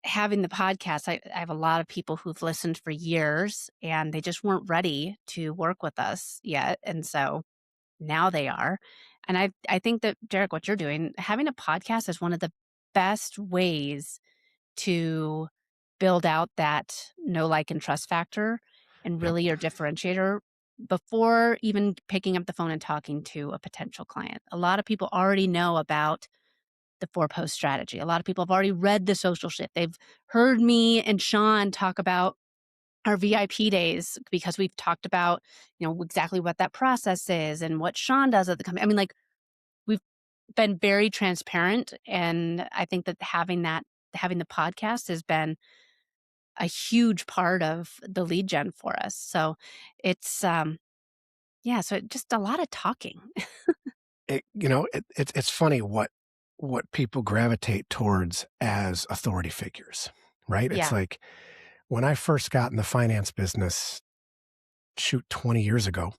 Speaker 2: having the podcast, I have a lot of people who've listened for years and they just weren't ready to work with us yet. And so now they are. And I think that, Derek, what you're doing, having a podcast is one of the best ways to build out that know, like, and trust factor, and
Speaker 1: Yep.
Speaker 2: really your differentiator before even picking up the phone and talking to a potential client. A lot of people already know about the 4-post strategy. A lot of people have already read the social shift. They've heard me and Sean talk about our VIP days because we've talked about, exactly what that process is and what Sean does at the company. I mean, like, we've been very transparent, and I think that having the podcast has been a huge part of the lead gen for us. So it's yeah, so just a lot of talking.
Speaker 1: It's funny what people gravitate towards as authority figures, right? It's
Speaker 2: Yeah.
Speaker 1: like when I first got in the finance business, shoot, 20 years ago,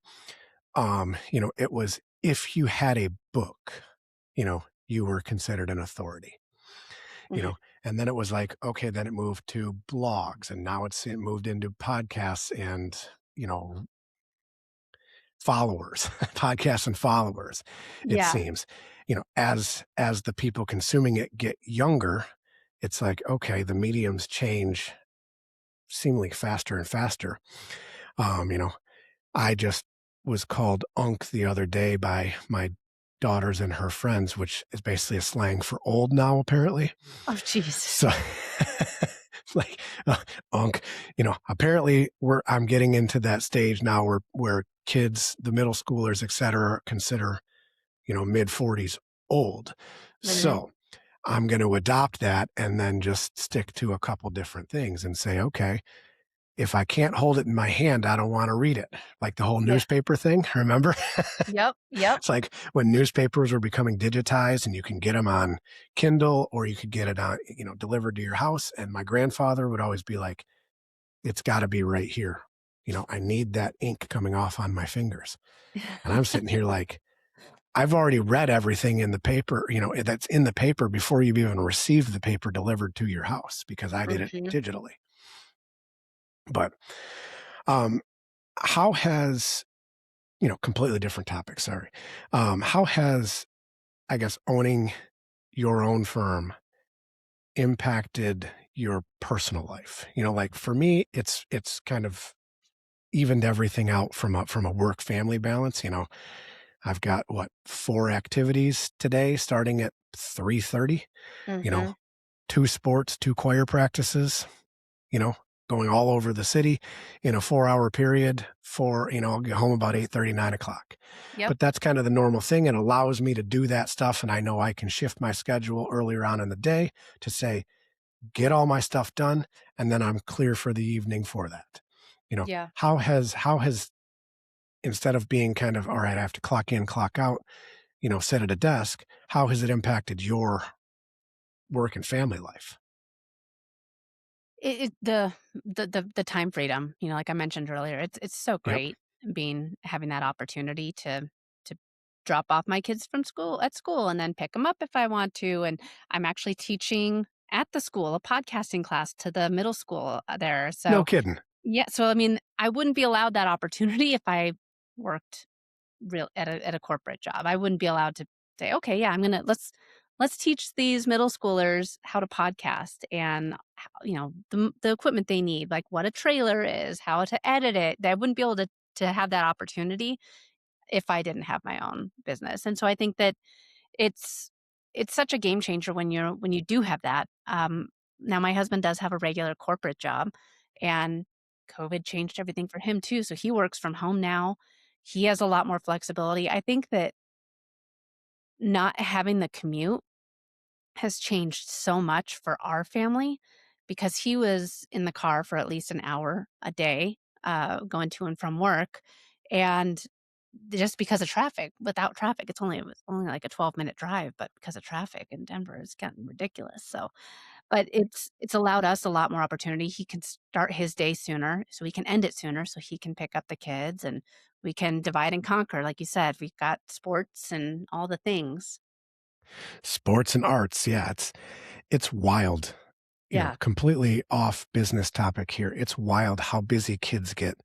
Speaker 1: it was if you had a book, you were considered an authority, you
Speaker 2: Mhm.
Speaker 1: know, and then it was like, okay, then it moved to blogs, and now it moved into podcasts and, followers, podcasts and followers, it
Speaker 2: Yeah.
Speaker 1: seems. As the people consuming it get younger, it's like, okay, the mediums change seemingly faster and faster. Um, you know, I just was called Unk the other day by my daughters and her friends, which is basically a slang for old now, apparently.
Speaker 2: Oh, jeez.
Speaker 1: So, like, Unk, apparently I'm getting into that stage now where kids, the middle schoolers, et cetera, consider, mid 40s old.
Speaker 2: Mhm.
Speaker 1: So I'm going to adopt that and then just stick to a couple different things and say, okay, if I can't hold it in my hand, I don't want to read it. Like the whole
Speaker 2: Yeah.
Speaker 1: newspaper thing, remember?
Speaker 2: Yep. Yep.
Speaker 1: It's like when newspapers were becoming digitized and you can get them on Kindle or you could get it on, delivered to your house. And my grandfather would always be like, it's got to be right here. I need that ink coming off on my fingers. And I'm sitting here like, I've already read everything in the paper, that's in the paper before you've even received the paper delivered to your house because I did it
Speaker 2: Mhm.
Speaker 1: digitally. But um, how has, completely different topic, sorry. How has, I guess, owning your own firm impacted your personal life? Like for me, it's kind of evened everything out from a work family balance. I've got what, 4 activities today starting at 3:30, you know,
Speaker 2: Mm-hmm.
Speaker 1: 2 sports, 2 choir practices, you know, going all over the city in a 4-hour period for, I'll get home about 8:30, 9 o'clock.
Speaker 2: Yep.
Speaker 1: But that's kind of the normal thing. It allows me to do that stuff. And I know I can shift my schedule earlier on in the day to say, get all my stuff done. And then I'm clear for the evening for that.
Speaker 2: Yeah.
Speaker 1: How has, instead of being kind of, all right, I have to clock in, clock out, sit at a desk, how has it impacted your work and family life?
Speaker 2: It the time freedom, like I mentioned earlier, it's so
Speaker 1: Yep.
Speaker 2: great having that opportunity to drop off my kids from school and then pick them up if I want to. And I'm actually teaching at the school a podcasting class to the middle school there.
Speaker 1: No
Speaker 2: So
Speaker 1: kidding.
Speaker 2: yeah, so I mean, I wouldn't be allowed that opportunity if I worked real at a corporate job. I wouldn't be allowed to say, "Okay, yeah, let's teach these middle schoolers how to podcast and how, the equipment they need, like what a trailer is, how to edit it." I wouldn't be able to have that opportunity if I didn't have my own business. And so I think that it's it's such a game changer when you do have that. Now my husband does have a regular corporate job, and COVID changed everything for him too. So he works from home now. He has a lot more flexibility. I think that not having the commute has changed so much for our family because he was in the car for at least an hour a day, going to and from work. And just because of traffic, without traffic, it was only like a 12-minute drive, but because of traffic in Denver, it's gotten ridiculous. So, but it's allowed us a lot more opportunity. He can start his day sooner, so we can end it sooner, so he can pick up the kids and we can divide and conquer. Like you said, we've got sports and all the things.
Speaker 1: Sports and arts. Yeah, it's wild.
Speaker 2: Yeah.
Speaker 1: Completely off business topic here. It's wild how busy kids get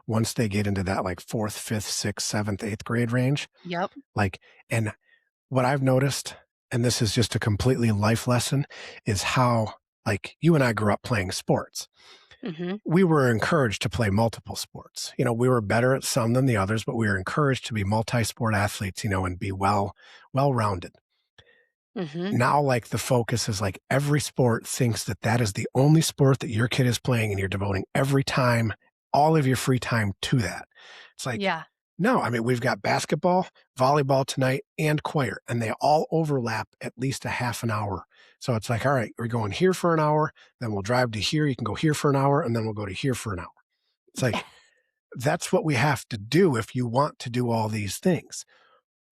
Speaker 1: once they get into that like fourth, fifth, sixth, seventh, eighth grade range.
Speaker 2: Yep.
Speaker 1: Like, and what I've noticed, and this is just a completely life lesson, is how, like, you and I grew up playing sports.
Speaker 2: Mhm.
Speaker 1: We were encouraged to play multiple sports. We were better at some than the others, but we were encouraged to be multi-sport athletes, and be well-rounded.
Speaker 2: Mhm.
Speaker 1: Now, like, the focus is like every sport thinks that that is the only sport that your kid is playing, and you're devoting every time, all of your free time to that. It's like,
Speaker 2: Yeah.
Speaker 1: no, I mean, we've got basketball, volleyball tonight, and choir, and they all overlap at least a half an hour. So it's like, all right, we're going here for an hour, then we'll drive to here. You can go here for an hour, and then we'll go to here for an hour. It's like, that's what we have to do if you want to do all these things.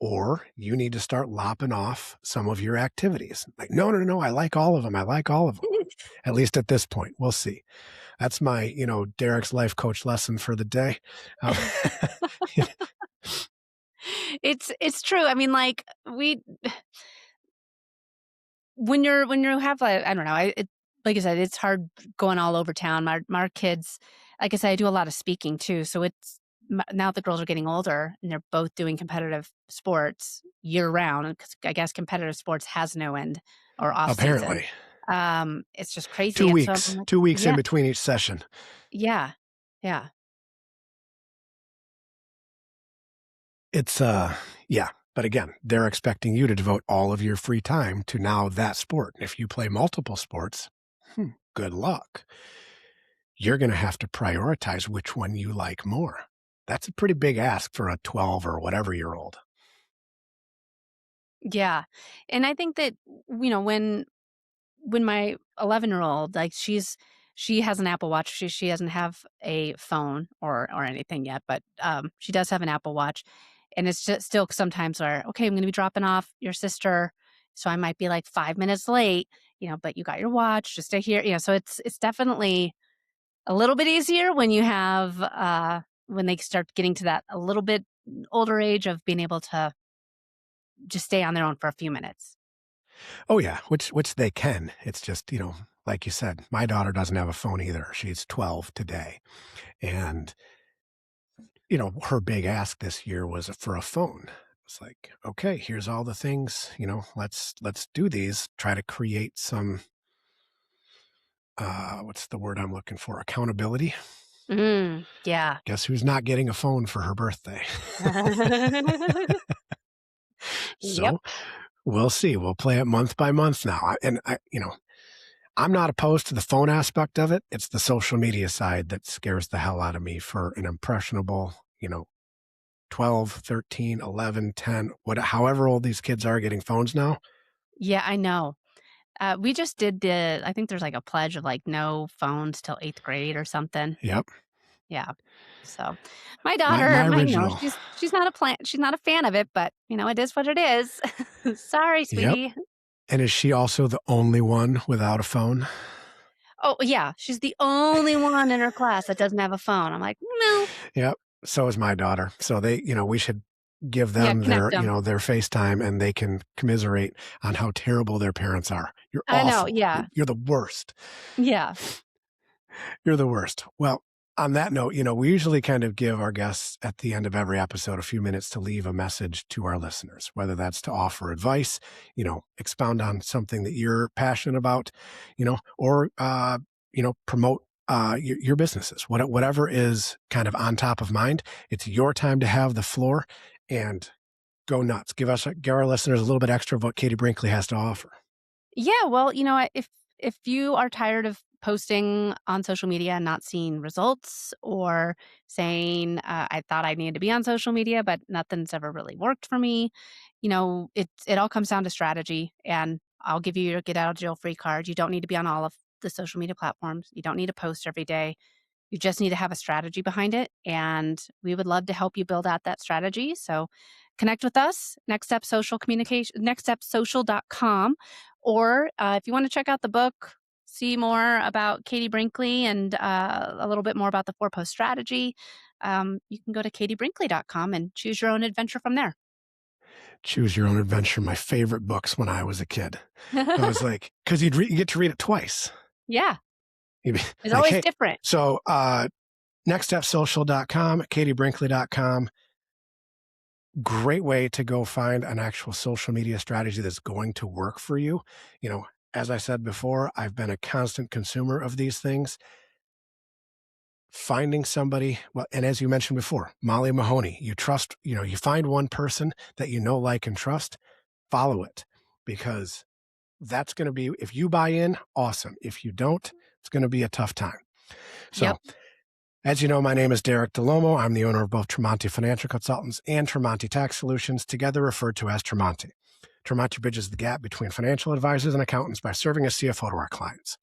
Speaker 1: Or you need to start lopping off some of your activities. Like, no, no, no, I like all of them. I like all of them. At least at this point, we'll see. That's my, Derek's life coach lesson for the day. Um,
Speaker 2: It's true. I mean, like, when you have, I don't know, like I said, it's hard going all over town. My kids, like I said, I do a lot of speaking too, so now the girls are getting older, and they're both doing competitive sports year round, 'cause I guess competitive sports has no end or off season.
Speaker 1: apparently,
Speaker 2: It's just crazy,
Speaker 1: two
Speaker 2: and so I'm
Speaker 1: weeks,
Speaker 2: like,
Speaker 1: 2 weeks in
Speaker 2: yeah,
Speaker 1: between each session.
Speaker 2: yeah, yeah.
Speaker 1: It's, yeah. But again, they're expecting you to devote all of your free time to now that sport. If you play multiple sports, good luck. You're going to have to prioritize which one you like more. That's a pretty big ask for a 12 or whatever year old.
Speaker 2: Yeah, and I think that, when my 11-year-old, like, she has an Apple Watch. She doesn't have a phone or anything yet, but, she does have an Apple Watch, and it's just still sometimes where, "Okay, I'm gonna be dropping off your sister, so I might be, like, 5 minutes late, but you got your watch, just stay here." So it's definitely a little bit easier when they start getting to that a little bit older age of being able to just stay on their own for a few minutes.
Speaker 1: Oh yeah, which they can. It's just, like you said, my daughter doesn't have a phone either. She's 12 today. And, her big ask this year was for a phone. It's like, okay, here's all the things, let's do these, try to create some what's the word I'm looking for? Accountability.
Speaker 2: Yeah.
Speaker 1: Guess who's not getting a phone for her birthday?
Speaker 2: Yep.
Speaker 1: So we'll see. We'll play it month by month now. I'm not opposed to the phone aspect of it. It's the social media side that scares the hell out of me for an impressionable, 12, 13, 11, 10, however old these kids are getting phones now.
Speaker 2: Yeah, I know. We just did I think there's like a pledge of like no phones till 8th grade or something.
Speaker 1: Yep.
Speaker 2: Yeah. So my
Speaker 1: My
Speaker 2: daughter,
Speaker 1: original.
Speaker 2: she's not a fan of it, but it is what it is. Sorry,
Speaker 1: Yep.
Speaker 2: sweetie.
Speaker 1: And is she also the only one without a phone?
Speaker 2: Oh, yeah. She's the only one in her class that doesn't have a phone. I'm like, no.
Speaker 1: Yep. So is my daughter. So we should give
Speaker 2: Yeah,
Speaker 1: them
Speaker 2: connect them.
Speaker 1: their FaceTime and they can commiserate on how terrible their parents are. You're
Speaker 2: I know.
Speaker 1: awful.
Speaker 2: Yeah.
Speaker 1: You're the worst.
Speaker 2: Yeah.
Speaker 1: You're the worst. Well, on that note, we usually kind of give our guests at the end of every episode a few minutes to leave a message to our listeners, whether that's to offer advice, expound on something that you're passionate about, or, promote your businesses, whatever is kind of on top of mind. It's your time to have the floor and go nuts. Give our listeners a little bit extra of what Katie Brinkley has to offer.
Speaker 2: Yeah. Well, if you are tired of posting on social media and not seeing results, or saying, I thought I needed to be on social media, but nothing's ever really worked for me, it all comes down to strategy. And I'll give you your get out of jail free card. You don't need to be on all of the social media platforms. You don't need to post every day. You just need to have a strategy behind it. And we would love to help you build out that strategy. So connect with us, Next Step Social Communication, nextstepsocial.com. Or if you want to check out the book, see more about Katie Brinkley and a little bit more about the 4-post strategy, you can go to katiebrinkley.com and choose your own adventure from there.
Speaker 1: Choose Your Own Adventure, my favorite books when I was a kid. I was like, because you get to read it twice.
Speaker 2: Yeah.
Speaker 1: You'd be
Speaker 2: It's
Speaker 1: like,
Speaker 2: always
Speaker 1: hey.
Speaker 2: different.
Speaker 1: So nextstepsocial.com, katiebrinkley.com. Great way to go find an actual social media strategy that's going to work for you. As I said before, I've been a constant consumer of these things. Finding somebody, well, and as you mentioned before, Molly Mahoney, you trust, you find one person that like, and trust, follow it, because that's going to be, if you buy in, awesome. If you don't, it's going to be a tough time. So,
Speaker 2: Yep.
Speaker 1: as you know, my name is Derek Dall'Olmo. I'm the owner of both TreMonte Financial Consultants and TreMonte Tax Solutions, together referred to as TreMonte. TreMonte bridges the gap between financial advisors and accountants by serving as CFO to our clients.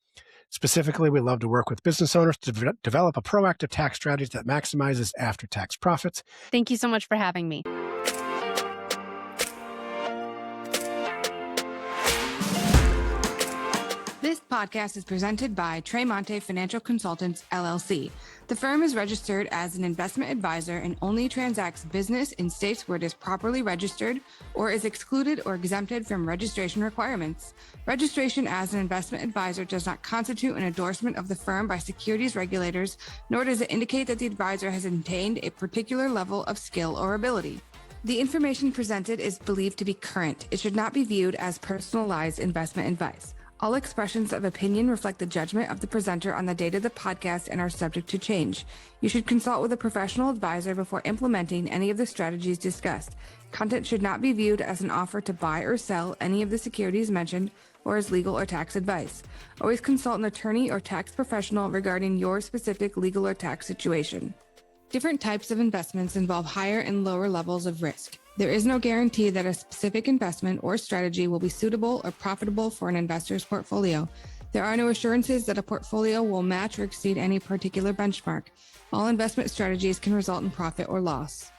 Speaker 1: Specifically, we love to work with business owners to develop a proactive tax strategy that maximizes after-tax profits.
Speaker 2: Thank you so much for having me.
Speaker 3: This podcast is presented by TreMonte Financial Consultants, LLC. The firm is registered as an investment advisor and only transacts business in states where it is properly registered or is excluded or exempted from registration requirements. Registration as an investment advisor does not constitute an endorsement of the firm by securities regulators, nor does it indicate that the advisor has attained a particular level of skill or ability. The information presented is believed to be current. It should not be viewed as personalized investment advice. All expressions of opinion reflect the judgment of the presenter on the date of the podcast and are subject to change. You should consult with a professional advisor before implementing any of the strategies discussed. Content should not be viewed as an offer to buy or sell any of the securities mentioned or as legal or tax advice. Always consult an attorney or tax professional regarding your specific legal or tax situation. Different types of investments involve higher and lower levels of risk. There is no guarantee that a specific investment or strategy will be suitable or profitable for an investor's portfolio. There are no assurances that a portfolio will match or exceed any particular benchmark. All investment strategies can result in profit or loss.